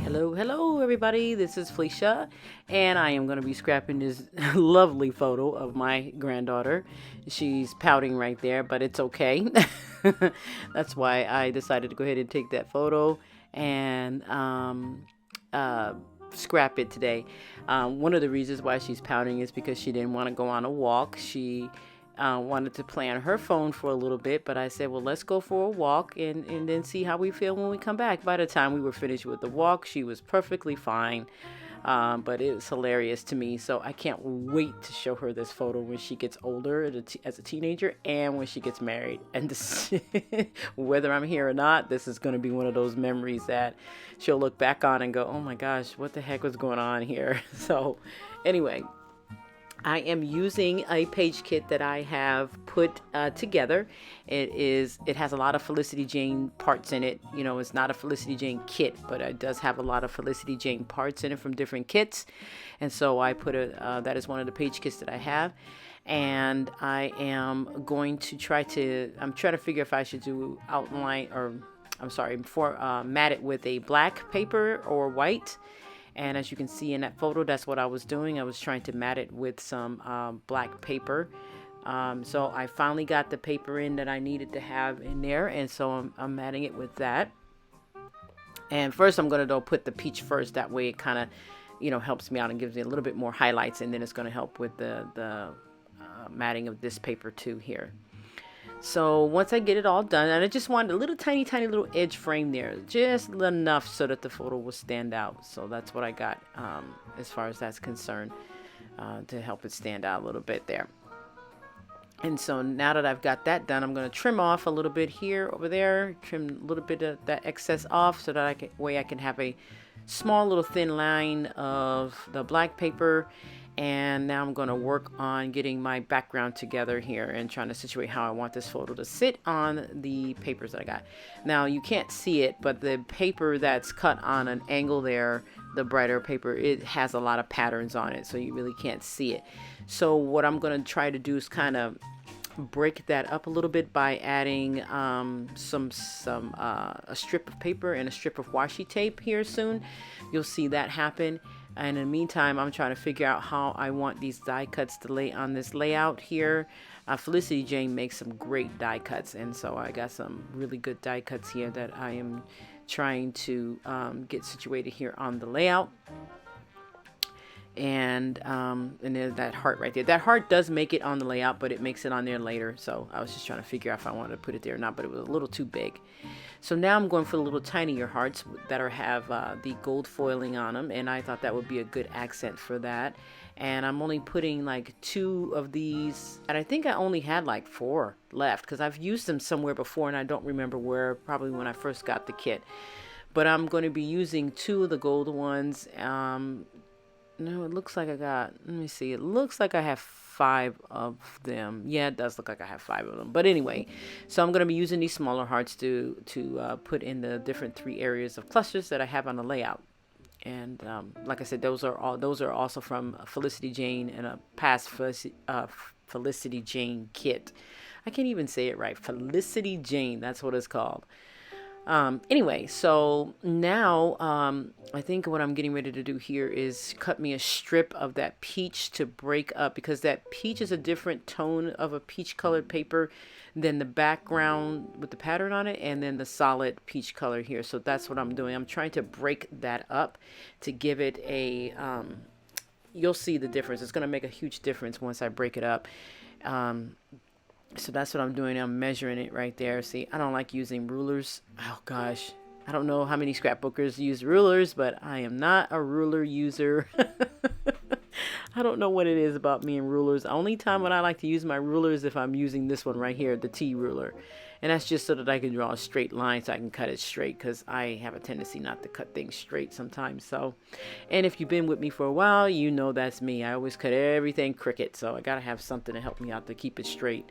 Hello, everybody. This is Felicia, and I am going to be scrapping this lovely photo of my granddaughter. She's pouting right there, but it's okay. That's why I decided to go ahead and take that photo and uh, scrap it today. One of the reasons why she's pouting is because she didn't want to go on a walk. She wanted to play on her phone for a little bit, but I said, well, let's go for a walk and then see how we feel when we come back. By the time we were finished with the walk, she was perfectly fine. But it was hilarious to me. So I can't wait to show her this photo when she gets older as a teenager and when she gets married. And this, whether I'm here or not, this is going to be one of those memories that she'll look back on and go, oh my gosh, what the heck was going on here? So anyway, I am using a page kit that I have put together. It has a lot of Felicity Jane parts in it. You know, it's not a Felicity Jane kit, but it does have a lot of Felicity Jane parts in it from different kits. And so I put that is one of the page kits that I have. And I am going to I'm trying to figure if I should do outline or, mat it with a black paper or white. And as you can see in that photo, that's what I was doing. I was trying to mat it with some black paper. So I finally got the paper in that I needed to have in there. And so I'm matting it with that. And first I'm going to put the peach first. That way it kind of, helps me out and gives me a little bit more highlights. And then it's going to help with the matting of this paper too here. So once I get it all done, and I just wanted a little tiny little edge frame there, just enough so that the photo will stand out. So that's what I got as far as that's concerned, to help it stand out a little bit there. And so now that I've got that done, I'm going to trim off a little bit here, over there, trim a little bit of that excess off so that I can have a small little thin line of the black paper. And now I'm going to work on getting my background together here and trying to situate how I want this photo to sit on the papers that I got. Now you can't see it, but the paper that's cut on an angle there, the brighter paper, it has a lot of patterns on it, so you really can't see it. So what I'm going to try to do is kind of break that up a little bit by adding a strip of paper and a strip of washi tape here soon. You'll see that happen. And in the meantime, I'm trying to figure out how I want these die cuts to lay on this layout here. Felicity Jane makes some great die cuts, and so I got some really good die cuts here that I am trying to get situated here on the layout. And there's that heart right there. That heart does make it on the layout, but it makes it on there later. So I was just trying to figure out if I wanted to put it there or not, but it was a little too big. So now I'm going for the little tinier hearts that have the gold foiling on them, and I thought that would be a good accent for that. And I'm only putting like 2 of these, and I think I only had like 4 left because I've used them somewhere before and I don't remember where, probably when I first got the kit. But I'm going to be using 2 of the gold ones. No, it looks like let me see. It looks like I have 5 of them. Yeah, it does look like I have 5 of them. But anyway, so I'm going to be using these smaller hearts to put in the different 3 areas of clusters that I have on the layout. And like I said, those are also from Felicity Jane and a past Felicity Jane kit. I can't even say it right. Felicity Jane, that's what it's called. Anyway, so now I think what I'm getting ready to do here is cut me a strip of that peach to break up, because that peach is a different tone of a peach colored paper than the background with the pattern on it, and then the solid peach color here. So that's what I'm doing. I'm trying to break that up to give it a, you'll see the difference. It's going to make a huge difference once I break it up. So that's what I'm doing. I'm measuring it right there. See, I don't like using rulers. Oh gosh, I don't know how many scrapbookers use rulers, but I am not a ruler user. I don't know what it is about me and rulers. The only time when I like to use my ruler is if I'm using this one right here, the T ruler. And that's just so that I can draw a straight line so I can cut it straight, because I have a tendency not to cut things straight sometimes. So, and if you've been with me for a while, you know that's me. I always cut everything crooked. So I got to have something to help me out to keep it straight.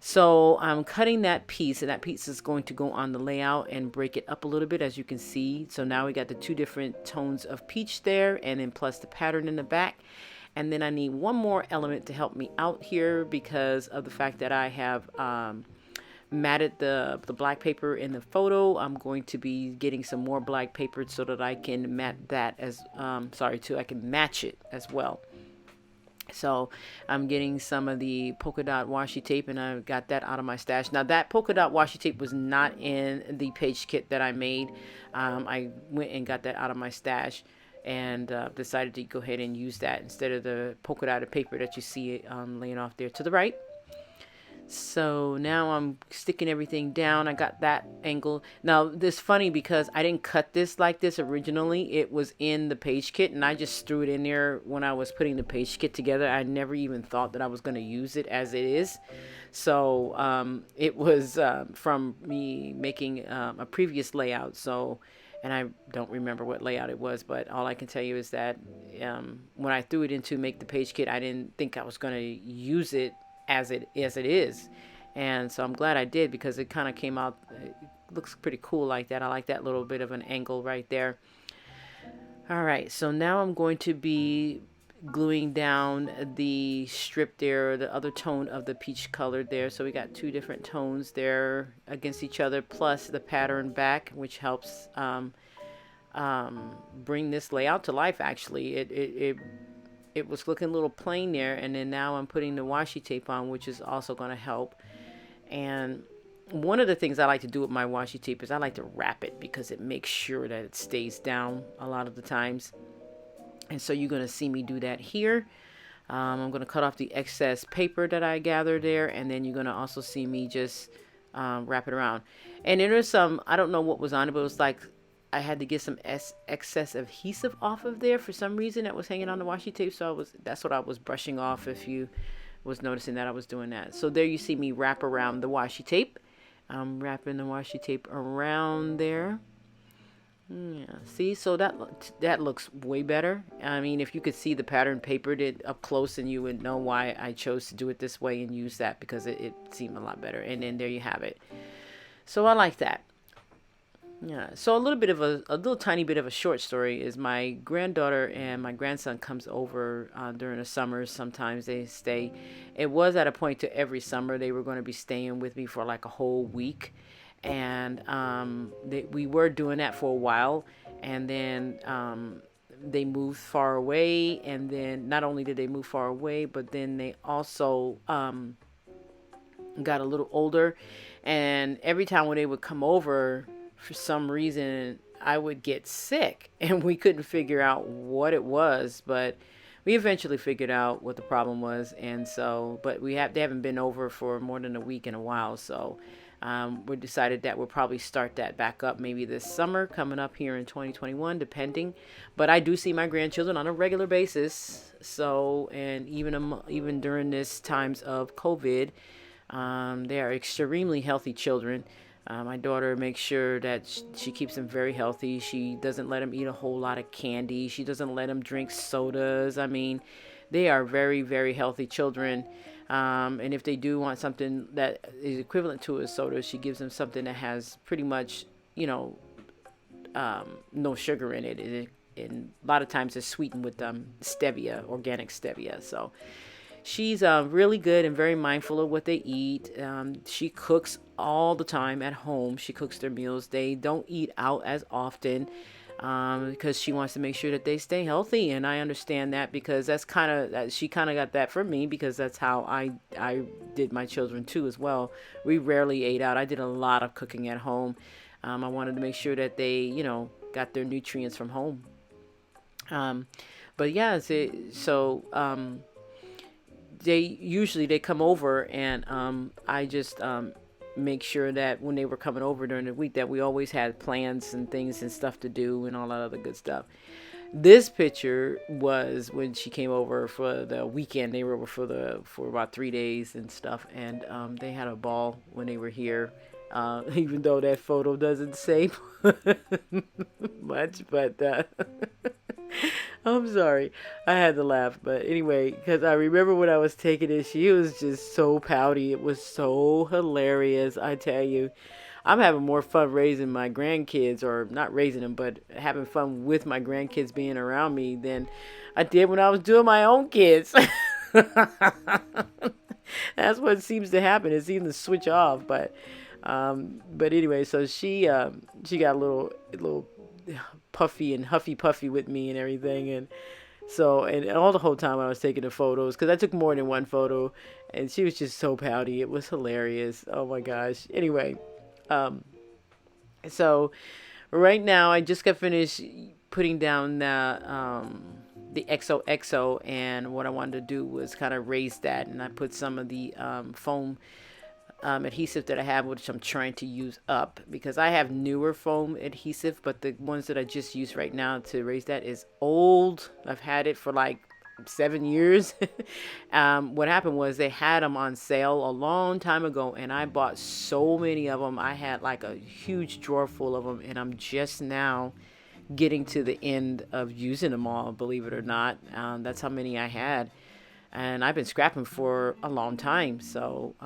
So I'm cutting that piece, and that piece is going to go on the layout and break it up a little bit, as you can see. So now we got the 2 different tones of peach there, and then plus the pattern in the back. And then I need one more element to help me out here because of the fact that I have matted the black paper in the photo. I'm going to be getting some more black paper so that I can mat that as I can match it as well. So I'm getting some of the polka dot washi tape, and I got that out of my stash. Now that polka dot washi tape was not in the page kit that I made. I went and got that out of my stash, and decided to go ahead and use that instead of the polka dotted paper that you see laying off there to the right. So now I'm sticking everything down. I got that angle. Now this is funny because I didn't cut this like this originally. It was in the page kit and I just threw it in there when I was putting the page kit together. I never even thought that I was going to use it as it is. So it was from me making a previous layout. So, and I don't remember what layout it was, but all I can tell you is that when I threw it into make the page kit, I didn't think I was going to use it as it is, and so I'm glad I did, because it kind of came out, it looks pretty cool like that. I like that little bit of an angle right there. All right, so now I'm going to be gluing down the strip there, the other tone of the peach color there. So we got two different tones there against each other, plus the pattern back, which helps bring this layout to life. Actually, it was looking a little plain there, and then now I'm putting the washi tape on, which is also going to help. And one of the things I like to do with my washi tape is I like to wrap it, because it makes sure that it stays down a lot of the times. And so you're going to see me do that here. I'm going to cut off the excess paper that I gathered there, and then you're going to also see me just wrap it around. And there is some, I don't know what was on it, but it was like I had to get some excess adhesive off of there for some reason that was hanging on the washi tape. So that's what I was brushing off, if you was noticing that I was doing that. So there you see me wrap around the washi tape. I'm wrapping the washi tape around there. Yeah, see, so that looks way better. I mean, if you could see the pattern papered it up close, and you would know why I chose to do it this way and use that, because it seemed a lot better. And then there you have it. So I like that. Yeah, so a little tiny bit of a short story is my granddaughter and my grandson comes over during the summers. Sometimes they stay. It was at a point to every summer they were going to be staying with me for like a whole week. And we were doing that for a while. And then they moved far away. And then not only did they move far away, but then they also got a little older. And every time when they would come over, for some reason I would get sick, and we couldn't figure out what it was, but we eventually figured out what the problem was. And so, but they haven't been over for more than a week in a while. So we decided that we'll probably start that back up maybe this summer coming up here in 2021, depending. But I do see my grandchildren on a regular basis. So, and even during this times of COVID, they are extremely healthy children. My daughter makes sure that she keeps them very healthy. She doesn't let them eat a whole lot of candy. She doesn't let them drink sodas. I mean, they are very, very healthy children. And if they do want something that is equivalent to a soda, she gives them something that has pretty much, no sugar in it. And a lot of times it's sweetened with stevia, organic stevia. So she's really good and very mindful of what they eat. She cooks all the time at home. She cooks their meals. They don't eat out as often because she wants to make sure that they stay healthy. And I understand that, because she kind of got that from me, because that's how I did my children too as well. We rarely ate out. I did a lot of cooking at home. I wanted to make sure that they, got their nutrients from home. But yeah, they come over, and I just make sure that when they were coming over during the week that we always had plans and things and stuff to do and all that other good stuff. This picture was when she came over for the weekend. They were over for about 3 days and stuff, and they had a ball when they were here. Even though that photo doesn't say much, but I'm sorry. I had to laugh. But anyway, because I remember when I was taking it, she was just so pouty. It was so hilarious. I tell you, I'm having more fun raising my grandkids, or not raising them, but having fun with my grandkids being around me than I did when I was doing my own kids. That's what seems to happen. It seems to switch off. But But anyway, so she got a little puffy and huffy puffy with me and everything, and so and all the whole time I was taking the photos because I took more than one photo, and she was just so pouty. It was hilarious. Oh my gosh. Anyway, um, so right now I just got finished putting down the XOXO, and what I wanted to do was kind of raise that, and I put some of the foam adhesive that I have, which I'm trying to use up because I have newer foam adhesive, but the ones that I just use right now to raise that is old. I've had it for like 7 years. What happened was they had them on sale a long time ago, and I bought so many of them. I had like a huge drawer full of them, and I'm just now getting to the end of using them all, believe it or not. That's how many I had, and I've been scrapping for a long time. So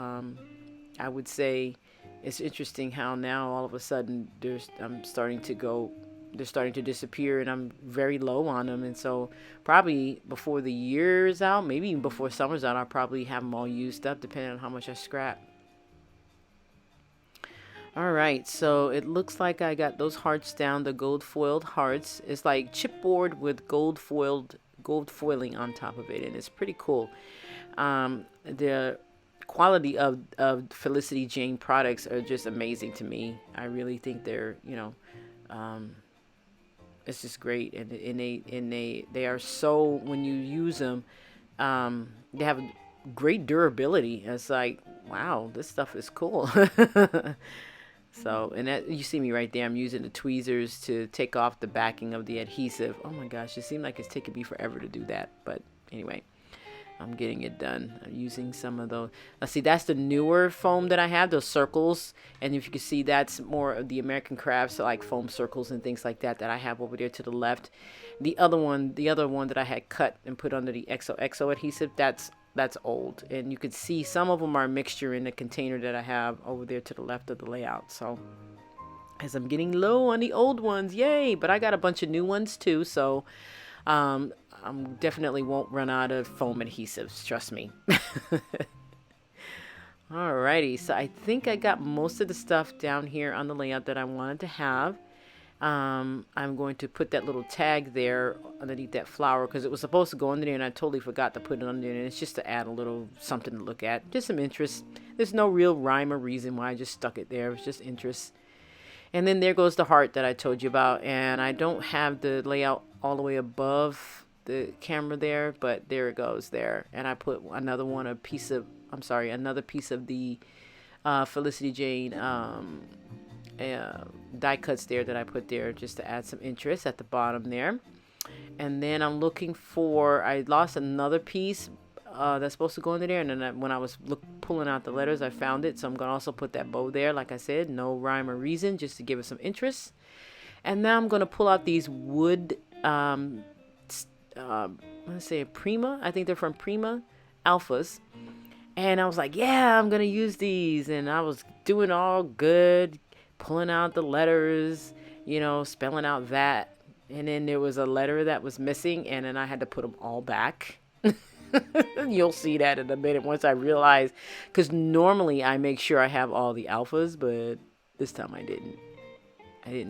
I would say it's interesting how now all of a sudden I'm starting to go, they're starting to disappear, and I'm very low on them. And so probably before the year is out, maybe even before summer's out, I'll probably have them all used up depending on how much I scrap. All right, so it looks like I got those hearts down, the gold foiled hearts. It's like chipboard with gold foiling on top of it, and it's pretty cool. The quality of Felicity Jane products are just amazing to me. I really think they're, um, it's just great, and they are so, when you use them, they have great durability. It's like, wow, this stuff is cool. So, and that, you see me right there, I'm using the tweezers to take off the backing of the adhesive. Oh my gosh, it seemed like it's taking me forever to do that, but anyway, I'm getting it done. I'm using some of those. Let's see, that's the newer foam that I have, those circles. And if you can see, that's more of the American Crafts, so like foam circles and things like that I have over there to the left. The other one that I had cut and put under the XOXO adhesive, that's old. And you can see some of them are a mixture in the container that I have over there to the left of the layout. So as I'm getting low on the old ones, yay! But I got a bunch of new ones too, so I definitely won't run out of foam adhesives, trust me. Alrighty, so I think I got most of the stuff down here on the layout that I wanted to have. I'm going to put that little tag there underneath that flower because it was supposed to go under there, and I totally forgot to put it under there. And it's just to add a little something to look at, just some interest. There's no real rhyme or reason why I just stuck it there. It was just interest. And then there goes the heart that I told you about, and I don't have the layout all the way above the camera there, but there it goes there. And I put another piece of the Felicity Jane die cuts there that I put there just to add some interest at the bottom there. And then I'm looking for, I lost another piece that's supposed to go into there, and then when I was pulling out the letters, I found it. So I'm gonna also put that bow there, like I said, no rhyme or reason, just to give it some interest. And now I'm gonna pull out these wood let's say Prima, I think they're from Prima Alphas. And I was like, yeah, I'm gonna use these, and I was doing all good, pulling out the letters, spelling out that, and then there was a letter that was missing, and then I had to put them all back. You'll see that in a minute once I realize, because normally I make sure I have all the alphas, but this time I didn't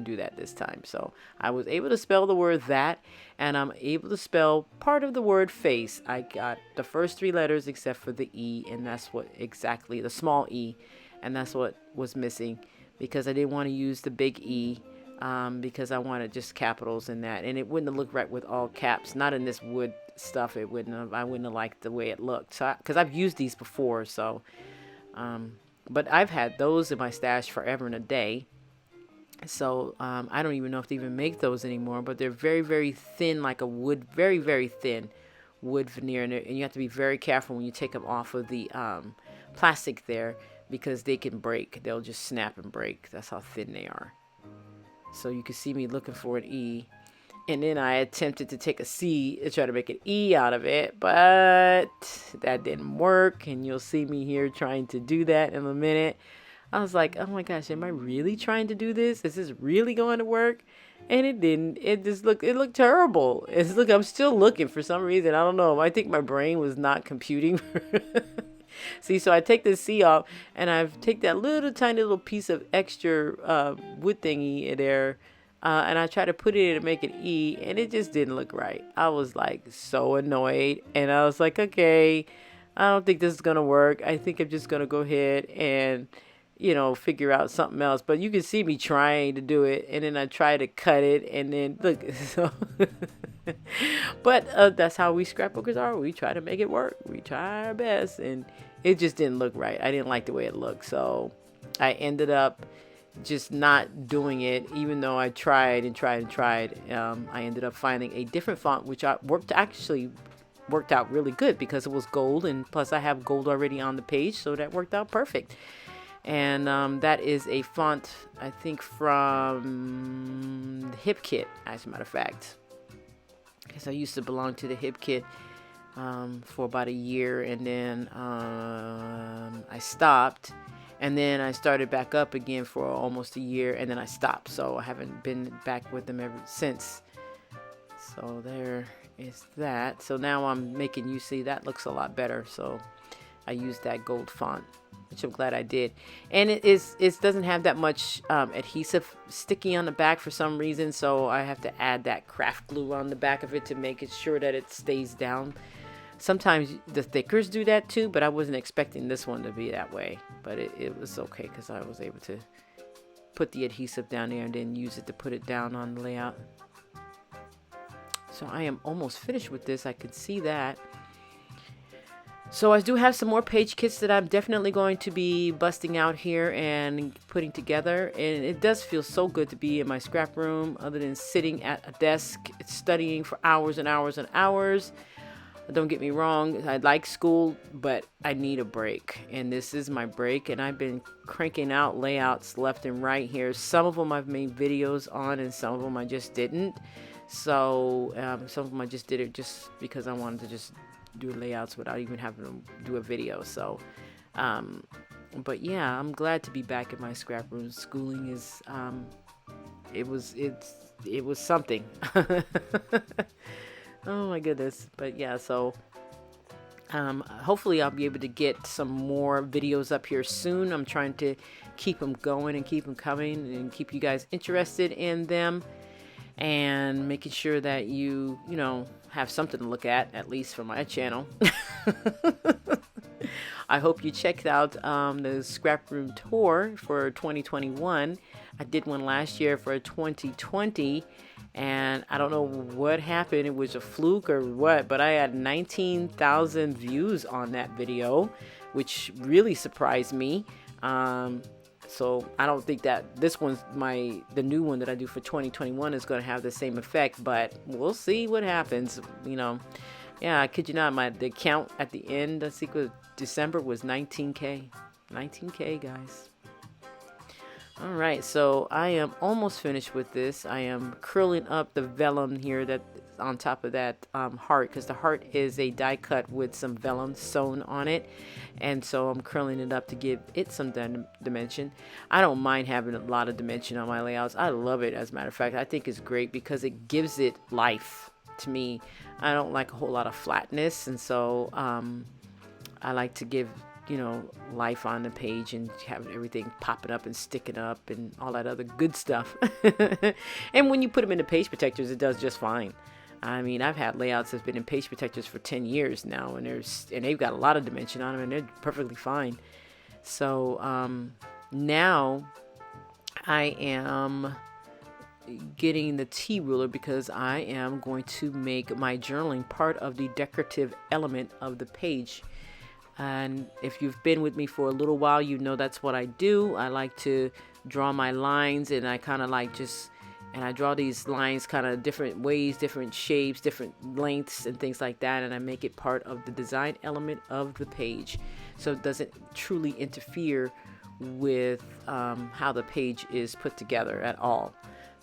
do that this time. So I was able to spell the word that, and I'm able to spell part of the word face. I got the first three letters except for the E, and that's what exactly, the small E, and that's what was missing, because I didn't want to use the big E, because I wanted just capitals in that, and it wouldn't have looked right with all caps. Not in this wood stuff. I wouldn't have liked the way it looked. So, because I've used these before, so, but I've had those in my stash forever and a day. So I don't even know if they even make those anymore, but they're very, very thin, like a wood, very, very thin wood veneer, and you have to be very careful when you take them off of the plastic there, because they can break. They'll just snap and break. That's how thin they are. So you can see me looking for an E, and then I attempted to take a C and try to make an E out of it, but that didn't work, and you'll see me here trying to do that in a minute. I was like, oh my gosh, am I really trying to do this? Is this really going to work? And it didn't. It looked terrible. I'm still looking for some reason. I don't know. I think my brain was not computing See, so I take the C off, and I've take that little tiny little piece of extra wood thingy in there, and I try to put it in to make it E, and it just didn't look right. I was like so annoyed, and I was like, okay, I don't think this is gonna work. I think I'm just gonna go ahead and figure out something else. But you can see me trying to do it, and then I try to cut it, and then look. So, but that's how we scrapbookers are. We try to make it work. We try our best, and it just didn't look right. I didn't like the way it looked, so I ended up just not doing it, even though I tried and tried and tried. I ended up finding a different font, which worked out really good because it was gold, and plus I have gold already on the page, so that worked out perfect. And that is a font, I think, from the Hip Kit, as a matter of fact, because I used to belong to the Hip Kit for about a year, and then I stopped, and then I started back up again for almost a year, and then I stopped, so I haven't been back with them ever since. So there is that. So now I'm making, you see, that looks a lot better, so I used that gold font, which I'm glad I did. And it doesn't have that much adhesive sticky on the back for some reason, so I have to add that craft glue on the back of it to make it sure that it stays down. Sometimes the thickers do that too, but I wasn't expecting this one to be that way. But it was okay because I was able to put the adhesive down there and then use it to put it down on the layout. So I am almost finished with this. I can see that. So I do have some more page kits that I'm definitely going to be busting out here and putting together. And it does feel so good to be in my scrap room, other than sitting at a desk studying for hours and hours and hours. Don't get me wrong, I like school, but I need a break. And this is my break. And I've been cranking out layouts left and right here. Some of them I've made videos on, and some of them I just didn't. So some of them I just did it just because I wanted to just do layouts without even having to do a video. So but yeah, I'm glad to be back in my scrap room. Schooling is it was something. Oh my goodness. But yeah, so hopefully I'll be able to get some more videos up here soon. I'm trying to keep them going and keep them coming and keep you guys interested in them, and making sure that you have something to look at least for my channel. I hope you checked out the scrap room tour for 2021. I did one last year for 2020, and I don't know what happened. It was a fluke or what, but I had 19,000 views on that video, which really surprised me. So I don't think that this one's the new one that I do for 2021 is going to have the same effect, but we'll see what happens. Yeah, I kid you not, the count at the end, I think was December, was 19K. 19K, guys. All right, so I am almost finished with this. I am curling up the vellum here that's on top of that heart, because the heart is a die cut with some vellum sewn on it, and so I'm curling it up to give it some dimension. I don't mind having a lot of dimension on my layouts. I love it, as a matter of fact. I think it's great because it gives it life to me. I don't like a whole lot of flatness, and so I like to give life on the page and have everything popping up and sticking up and all that other good stuff. And when you put them in the page protectors, it does just fine. I mean, I've had layouts that's been in page protectors for 10 years now, and they've got a lot of dimension on them, and they're perfectly fine. So now I am getting the T-ruler because I am going to make my journaling part of the decorative element of the page. And if you've been with me for a little while, you know that's what I do. I like to draw my lines, and I kind of I draw these lines kind of different ways, different shapes, different lengths and things like that, and I make it part of the design element of the page, so it doesn't truly interfere with how the page is put together at all.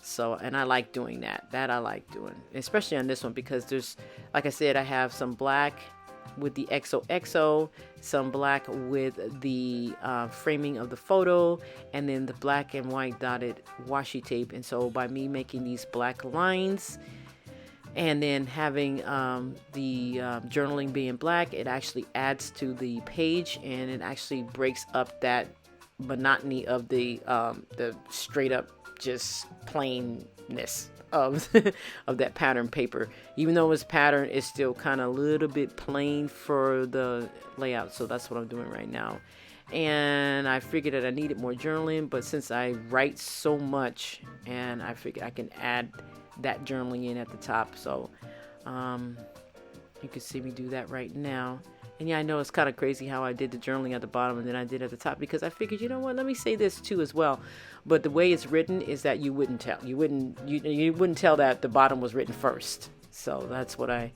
So, and I like doing that. I like doing, especially on this one, because there's, like I said, I have some black with the XOXO, some black with the framing of the photo, and then the black and white dotted washi tape. And so by me making these black lines, And then having the journaling being black, it actually adds to the page, and it actually breaks up that monotony of the straight up just plainness of of that pattern paper. Even though it's pattern, it's still kind of a little bit plain for the layout. So that's what I'm doing right now. And I figured that I needed more journaling, but since I write so much, and I figured I can add that journaling in at the top. So you can see me do that right now. And yeah, I know it's kind of crazy how I did the journaling at the bottom and then I did at the top, because I figured, you know what, let me say this too as well. But the way it's written is that you wouldn't tell. You wouldn't tell that the bottom was written first. So that's what I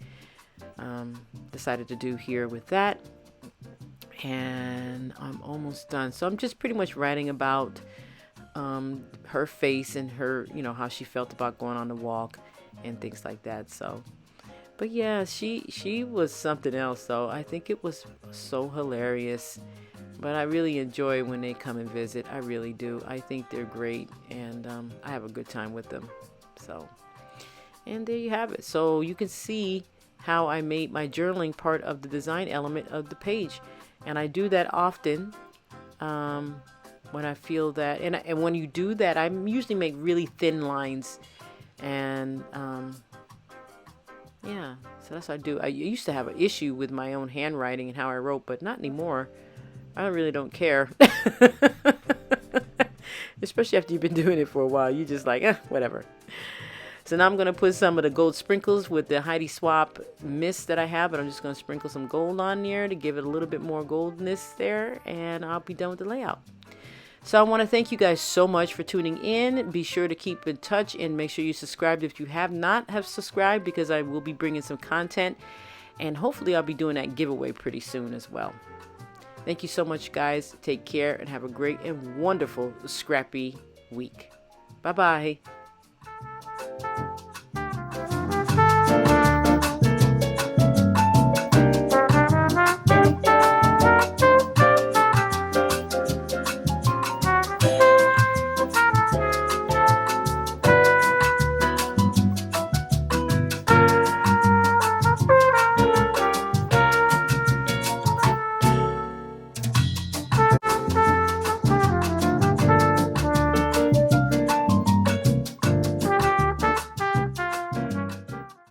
decided to do here with that. And I'm almost done. So I'm just pretty much writing about her face and her, how she felt about going on the walk and things like that. So, but yeah, she was something else. So I think it was so hilarious. But I really enjoy when they come and visit. I really do. I think they're great, and I have a good time with them. So, and there you have it. So you can see how I made my journaling part of the design element of the page. And I do that often when I feel that. And when you do that, I usually make really thin lines. And yeah, so that's what I do. I used to have an issue with my own handwriting and how I wrote, but not anymore. I really don't care. Especially after you've been doing it for a while. You're just like, whatever. So now I'm going to put some of the gold sprinkles with the Heidi Swap mist that I have. But I'm just going to sprinkle some gold on there to give it a little bit more goldness there. And I'll be done with the layout. So I want to thank you guys so much for tuning in. Be sure to keep in touch and make sure you subscribe if you have not subscribed, because I will be bringing some content. And hopefully I'll be doing that giveaway pretty soon as well. Thank you so much, guys. Take care and have a great and wonderful scrappy week. Bye-bye.